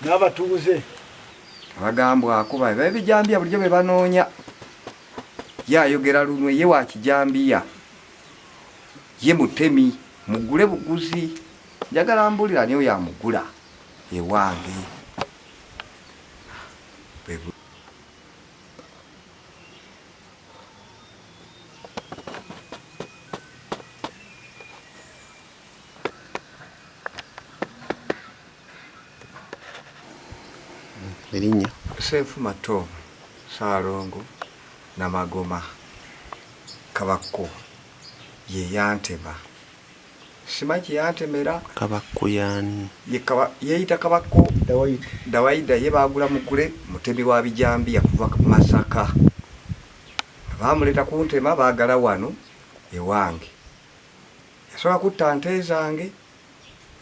n'abatuuze abagambwa akuba ebijambiya bulijjo be banoonya yayogera lunwe ye wa kijambiya ye mutemi mugule buguzi njagala mbulira niyo yamugula ewange Erinnya Sefu Mato Salongo Namagoma Kabakko ye yantema simanyi yantemera Kabakko yani yeeyita Kabakko Dawaida ye baagula mugule mutemi wa bijambiya kuva Masaka baamuleta kuntema baagala wano ewange yasobola kutta nte zange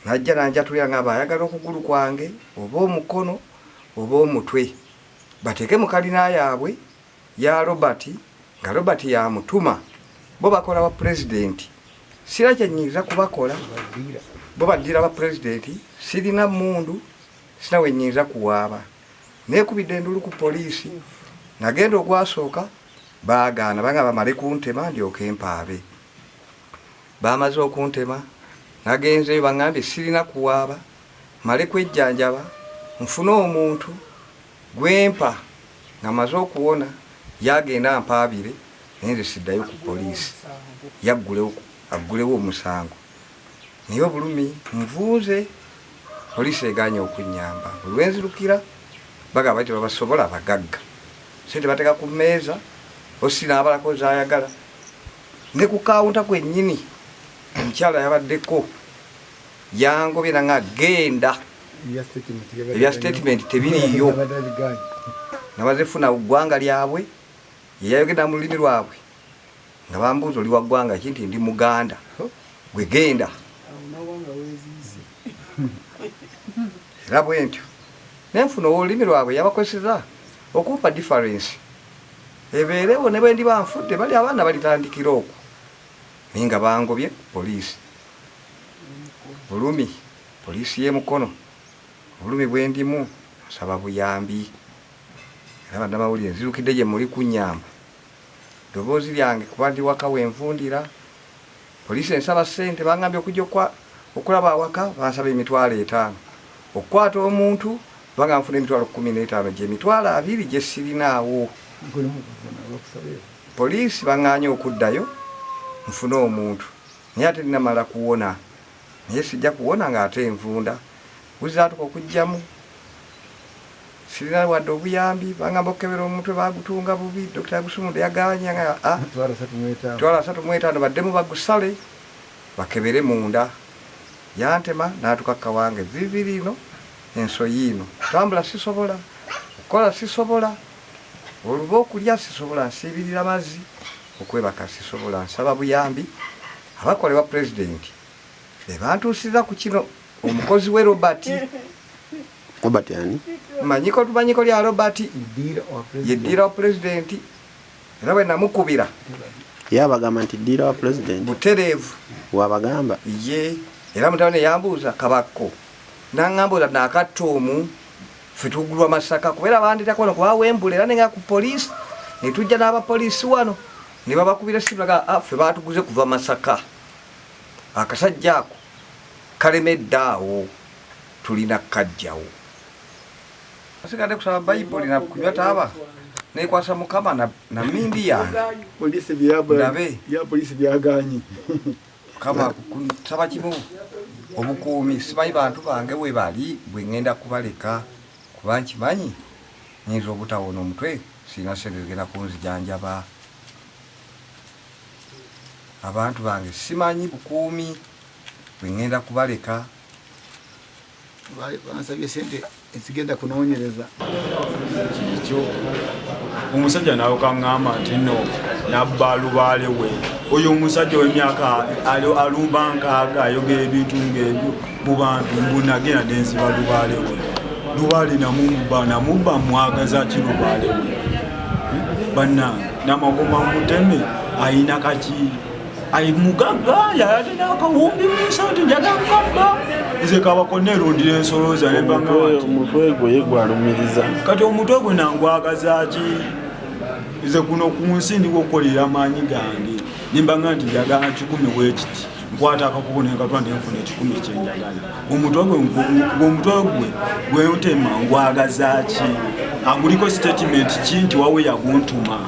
najja nanjatulira nga baayagala okugulu kwange oba omukono oba omutwe bateeke mu kalina yaabwe ya Robert nga Robert yamutuma bo bakola ba pulezidenti sira kyennyinza kubakola bo baddira ba pulezidenti sirina mundu sina wennyinza kuwaaba neekubidde endulu ku poliisi nagenda ogwasooka baagaana banga bamale kuntema ndyoke mpaabe baamaze okuntema nagenzeyo baŋŋambye sirina kuwaaba male kwejjanjaba nfune omuntu gwempa ngamaze okuwona yagenda ampaabire naye siddayo ku poliisi aggulewo omusango naye obulumi nvuuze poliisi eganye okunyamba buli wenzirukira bagamba nti babasobola abagagga sente bateeka ku mmeeza osinaabalako zayagala ne ku kawunta kwennyini omukyala yabaddeko yangobye nanga genda ebya statement tebiriyo nabaze funa ggwanga lyabwe yeyayogera mu lulimi lwabwe nga bambuuza oli wa ggwanga ki nti ndi Muganda gwe genda era bwentyo nenfuna olulimi lwabwe yabakozesa okumpa difference ebeerewo ne bwe ndi banfudde bali abaana balitandikira okwo naye nga bangobye poliisi bulumi poliisi y'emukono obulumi bwe ndimu nsaba buyambi era bannamawulire nzirukidde gye muli kunnyamba ddoboozi lyange kuba ndi waka wenvundira poliisi ensaba ssente baŋŋambye okujja okulaba awaka bansaba $5,000 okukwata omuntu banga nfuna $15,000 gye $20 gye sirinaawo poliisi baŋŋaanye okuddayo nfune omuntu naye ate nnamala kuwona naye sijja kuwona ng'ate envunda buzaatuka okujjamu sirina wadde obuyambi bangamba okukebera omutwe bagutunga bubi Dr. Gusumundo yaganya nga $3,500 baddemu bagusale bakebere munda yantema n'atukakka wange vivi lino enso yiino tambula sisobola okukola sisobola oluba okulya sisobola nsiibirira mazzi okwebaka sisobola nsaba buyambi abakolebwa pulezidenti bebantuusiza ku kino omukozi we Robert yani tumanyiko lya Robert yeddiira wa pulezidenti era bwe namukubira yabagamba nti ddiira wa pulezidenti butereevu wabagamba ye era mutabani yambuuza Kabakko naŋŋambuuza naakatoomu ffe tugulwa Masaka kubeera banditako wano kuba Wembule era nenga ku poliisi ne tujja n'abapoliisi wano ne babakubira sibulaga ffe baatuguze kuva Masaka akasajja ako kalemedde awo tulina kajjawo asigadde kusaba Bayibuli na kunywa taaba nekwasa Mukama na mindi yange poliisi byaganye kama kusaba kimu obukuumi simanyi bantu bange bwe bali bwe ŋŋenda kubaleka kuba nkimanyi nyinza obutawona omutwe sirina sente zigenda kunzijanjaba abantu bange simanyi bukuumi bwe ŋŋenda kubaleka bansabye sente ezigenda kunoonyereza kikyo omusajja nawe kaŋŋamba nti nno nabba lubaale we oyo omusajja w'emyaka alumba nkaaga ayogera ebintu ng'ebyo mu bantu mbunagenda nenziba lubaale we lubaale namubba mwagaza ki lubaale we bannange Namagoma muteme ayina kaki Ai mugaga yayate nakawumbi musati njagamukaba nze kabako nerondira ensoloza nembanga omutwe gwe gwalumiriza kati omutwe gwe nangwagaza ki nze kuno ku nsi ndiko okukolera amaanyi gange nimbanga nti njagala 10 wekiti nkwata akakubo nenkatwa nenfuna 10 kyenjagala omutwe gwe gwentema ngwagaza ki aguliko statement ki nti wawe yaguntuma